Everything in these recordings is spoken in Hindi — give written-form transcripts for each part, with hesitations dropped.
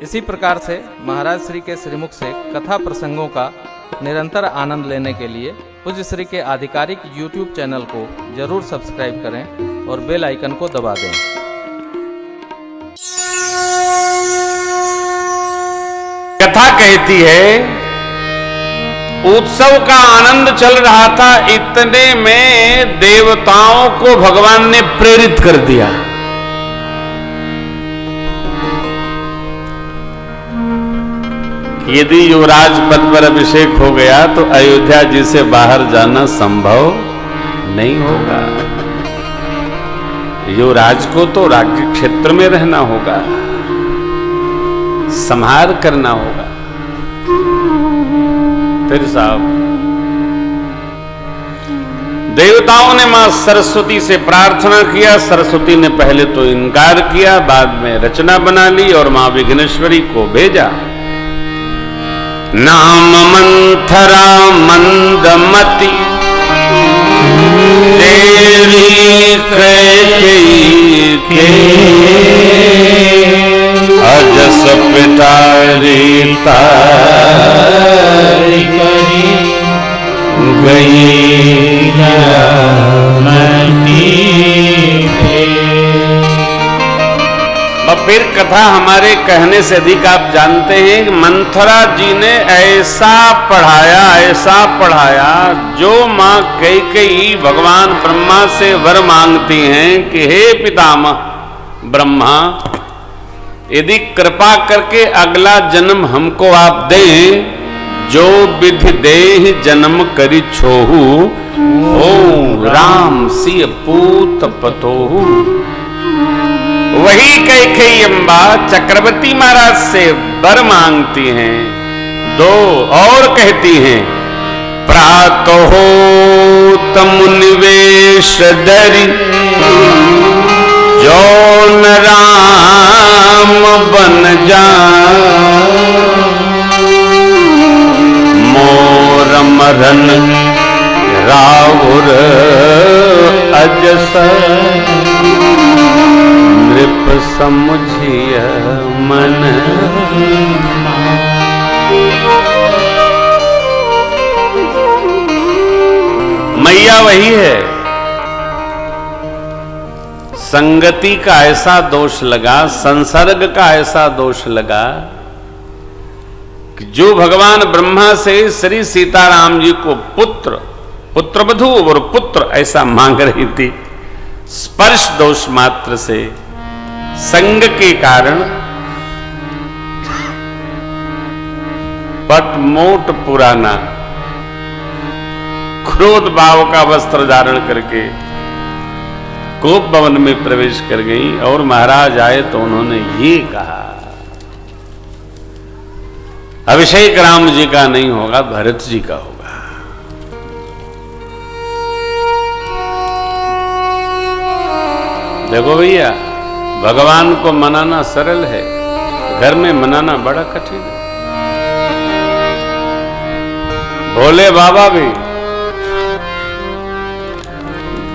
इसी प्रकार से महाराज श्री के श्रीमुख से कथा प्रसंगों का निरंतर आनंद लेने के लिए पूज्य श्री के आधिकारिक YouTube चैनल को जरूर सब्सक्राइब करें और बेल आइकन को दबा दें। कथा कहती है उत्सव का आनंद चल रहा था, इतने में देवताओं को भगवान ने प्रेरित कर दिया। यदि युवराज पद पर अभिषेक हो गया तो अयोध्या जी से बाहर जाना संभव नहीं होगा। युवराज को तो राज्य क्षेत्र में रहना होगा, संहार करना होगा। फिर साहब देवताओं ने मां सरस्वती से प्रार्थना किया। सरस्वती ने पहले तो इनकार किया, बाद में रचना बना ली और मां विघ्नेश्वरी को भेजा। नाम मंथरा मंदमती तेरी कैकेयी के अजस पिटारी तारी करी गई फिर कथा हमारे कहने से अधिक आप जानते हैं कि मंथरा जी ने ऐसा पढ़ाया जो मां कैकेयी भगवान ब्रह्मा से वर मांगती हैं कि हे पितामह ब्रह्मा, यदि कृपा करके अगला जन्म हमको आप दें, जो विधि देहि जन्म करी छोहू, ओ राम सिय पूत पतोहू। वही कैकेयी अम्बा चक्रवर्ती महाराज से वर मांगती हैं। दो और कहती हैं, प्रातः होत मुनिवेश धरि जौन राम बन जा, मोर मरन राउर अजस नृप समझिय मन। मैया वही है। संगति का ऐसा दोष लगा, संसर्ग का ऐसा दोष लगा कि जो भगवान ब्रह्मा से श्री सीताराम जी को पुत्रवधू और पुत्र ऐसा मांग रही थी, स्पर्श दोष मात्र से, संग के कारण पट मोट पुराना क्रोध भाव का वस्त्र धारण करके कोप भवन में प्रवेश कर गई। और महाराज आए तो उन्होंने ये कहा, अभिषेक राम जी का नहीं होगा, भरत जी का होगा। देखो भैया, भगवान को मनाना सरल है, घर में मनाना बड़ा कठिन है। भोले बाबा भी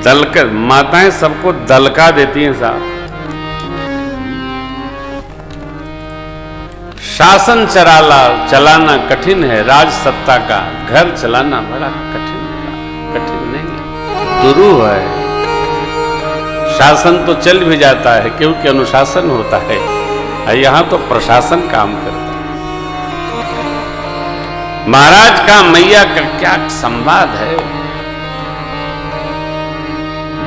दलकर, माताएं सबको दलका देती हैं साहब। शासन चलाना कठिन है, राज सत्ता का घर चलाना बड़ा कठिन नहीं, दुरूह है। शासन तो चल भी जाता है क्योंकि अनुशासन होता है, यहां तो प्रशासन काम करता है। महाराज का मैया का क्या संवाद है,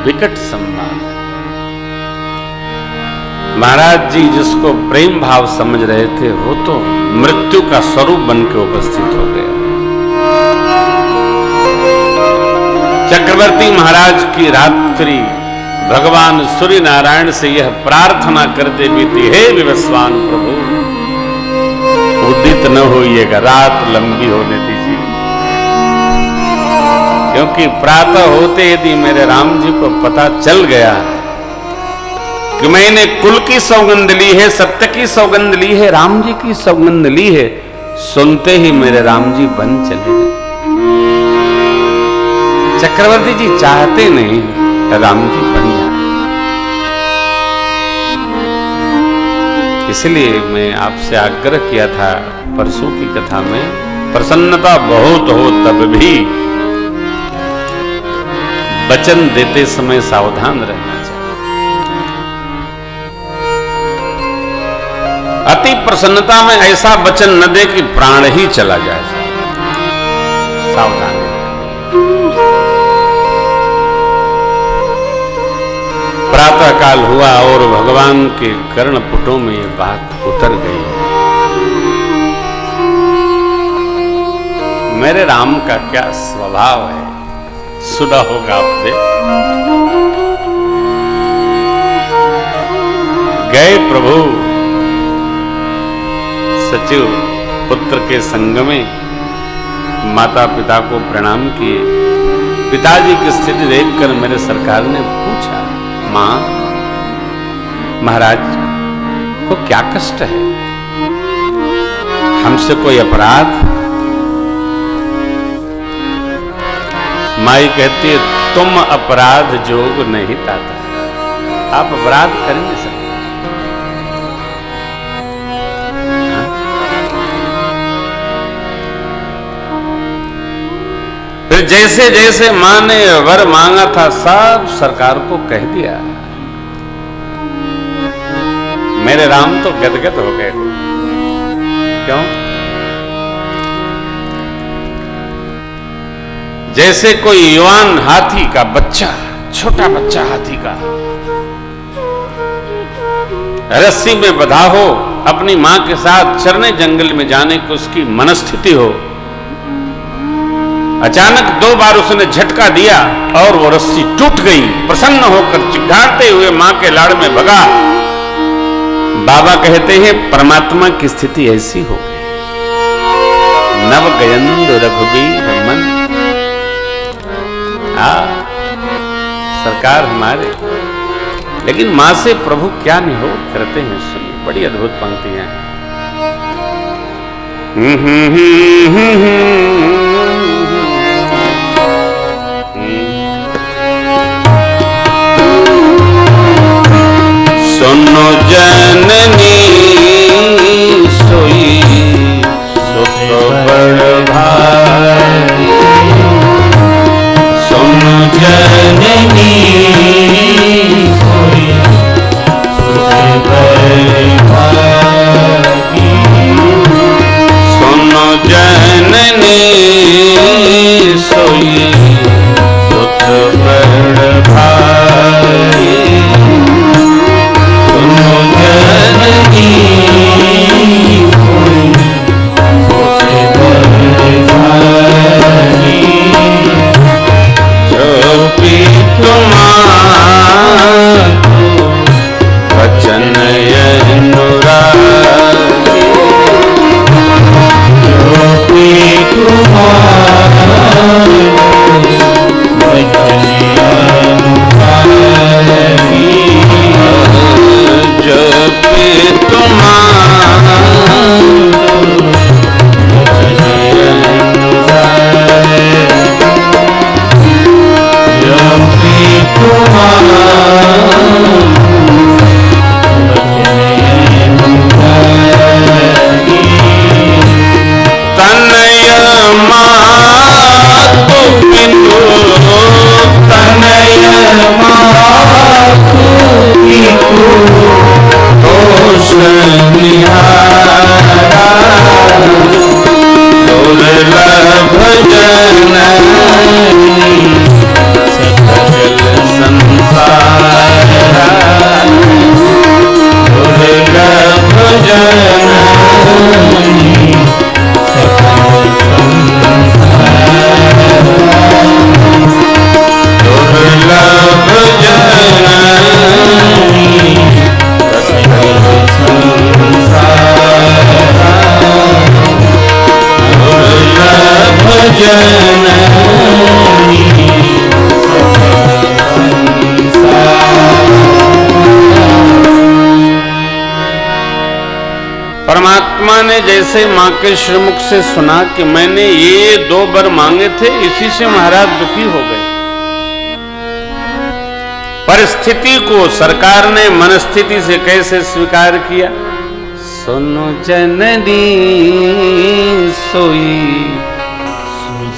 विकट संवाद है। महाराज जी जिसको प्रेम भाव समझ रहे थे, वो तो मृत्यु का स्वरूप बन के उपस्थित हो गया। चक्रवर्ती महाराज की रात्रि भगवान सूर्य नारायण से यह प्रार्थना करते बीती, हे विवस्वान प्रभु, उदित न होइएगा, रात लंबी होने दीजिए, क्योंकि प्रातः होते यदि मेरे राम जी को पता चल गया कि मैंने कुल की सौगंध ली है, सत्य की सौगंध ली है, राम जी की सौगंध ली है, सुनते ही मेरे राम जी बन चले गए। चक्रवर्ती जी चाहते नहीं राम जी बन जाए, इसलिए मैं आपसे आग्रह किया था परसों की कथा में, प्रसन्नता बहुत हो तब भी वचन देते समय सावधान रहना चाहिए। अति प्रसन्नता में ऐसा वचन न दे कि प्राण ही चला जाए, सावधान। प्रातः काल हुआ और भगवान के कर्णपुटों में ये बात उतर गई। मेरे राम का क्या स्वभाव है, सुना होगा आपने। गए प्रभु सचिव पुत्र के संग में, माता पिता को प्रणाम किए। पिताजी की स्थिति देखकर मेरे सरकार ने पूछा, मां, महाराज को क्या कष्ट है? हमसे कोई अपराध? माई कहती है, तुम अपराध जोग नहीं ताता, आप अपराध कर नहीं सकते। फिर जैसे जैसे मां ने वर मांगा था सब सरकार को कह दिया। मेरे राम तो गदगद हो गए। क्यों? जैसे कोई युवान हाथी का बच्चा, छोटा बच्चा हाथी का, रस्सी में बंधा हो, अपनी मां के साथ चरने जंगल में जाने की उसकी मनस्थिति हो, अचानक 2 बार उसने झटका दिया और वो रस्सी टूट गई। प्रसन्न होकर चिढ़ाते हुए मां के लाड़ में भगा। बाबा कहते हैं परमात्मा की स्थिति ऐसी हो गई। नव गयंद रघुबीर मन, सरकार हमारे, लेकिन मां से प्रभु क्या निहोर करते हैं। सुनिए, बड़ी अद्भुत पंक्तियां हैं। सुनो जननी सोई सुख बड़ भाई, सुनो जननी सोई सुख बड़ भाई, सुनो जननी सोई सुख बड़ भाई, वचन परमात्मा ने जैसे मां के श्रीमुख से सुना कि मैंने ये 2 वर मांगे थे, इसी से महाराज दुखी हो गए। परिस्थिति को सरकार ने मनस्थिति से कैसे स्वीकार किया, सुनो जननी सोई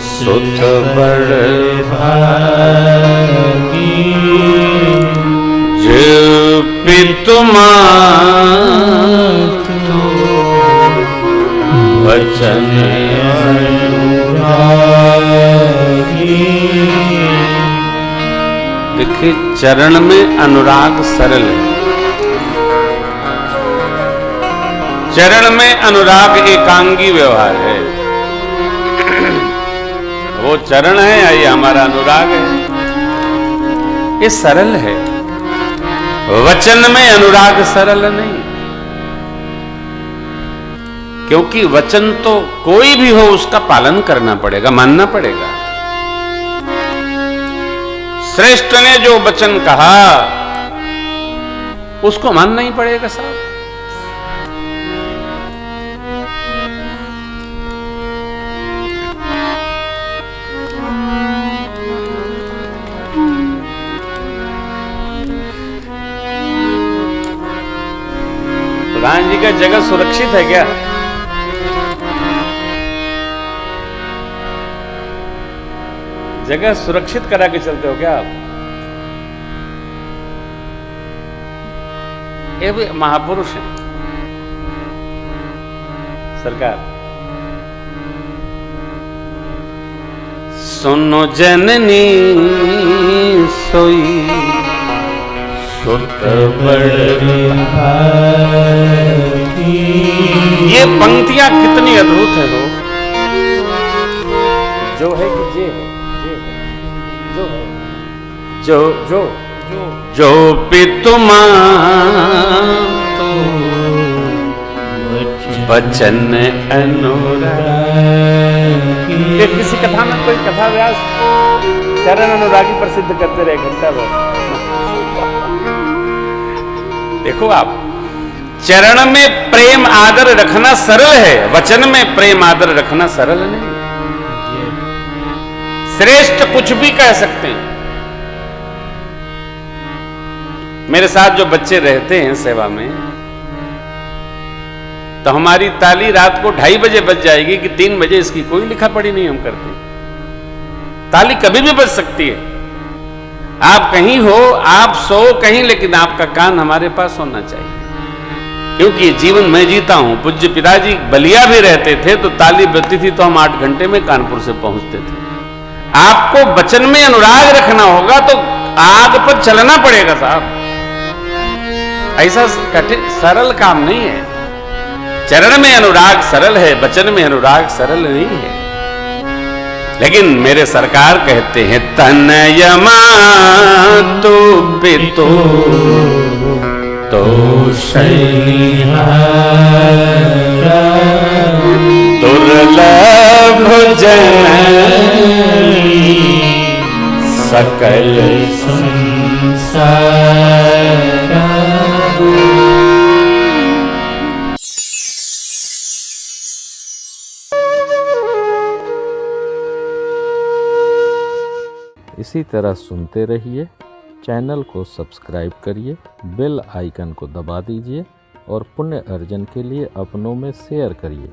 सुत बड़ भागी, जो पितु मातु वचन अनुरागी। देखिए, चरण में अनुराग सरल है, चरण में अनुराग एकांगी व्यवहार है। वो चरण है या ये हमारा अनुराग है, ये सरल है। वचन में अनुराग सरल नहीं, क्योंकि वचन तो कोई भी हो उसका पालन करना पड़ेगा, मानना पड़ेगा। श्रेष्ठ ने जो वचन कहा उसको मानना ही पड़ेगा साहब। प्रधान जी का जगह सुरक्षित है क्या? जगह सुरक्षित करा के चलते हो क्या आप? ये भी महापुरुष है सरकार। सुनो जननी सोई सुत बड़ भागी। ये पंक्तियां कितनी अद्भुत है हो, जो है कि जे है, जो है, जो जो जो जो पितु मातु वचन अनुरागी। किसी कथा में कोई कथा व्यास चरण अनुरागी प्रसिद्ध करते रहे घंटा भर। देखो आप, चरण में प्रेम आदर रखना सरल है, वचन में प्रेम आदर रखना सरल नहीं। श्रेष्ठ कुछ भी कह सकते हैं। मेरे साथ जो बच्चे रहते हैं सेवा में, तो हमारी ताली रात को 2:30 बजे बज जाएगी कि 3 बजे इसकी कोई लिखा पढ़ी नहीं हम करते। ताली कभी भी बज सकती है। आप कहीं हो, आप सो कहीं, लेकिन आपका कान हमारे पास होना चाहिए, क्योंकि जीवन मैं जीता हूं। पूज्य पिताजी बलिया भी रहते थे तो ताली बजती थी तो हम 8 घंटे में कानपुर से पहुंचते थे। आपको वचन में अनुराग रखना होगा तो आग पर चलना पड़ेगा साहब। ऐसा कठिन सरल काम नहीं है। चरण में अनुराग सरल है, वचन में अनुराग सरल नहीं है। लेकिन मेरे सरकार कहते हैं तनय मातु पितु तो दुर्लभ जननी सकल संसार। इसी तरह सुनते रहिए, चैनल को सब्सक्राइब करिए, बेल आइकन को दबा दीजिए और पुण्य अर्जन के लिए अपनों में शेयर करिए।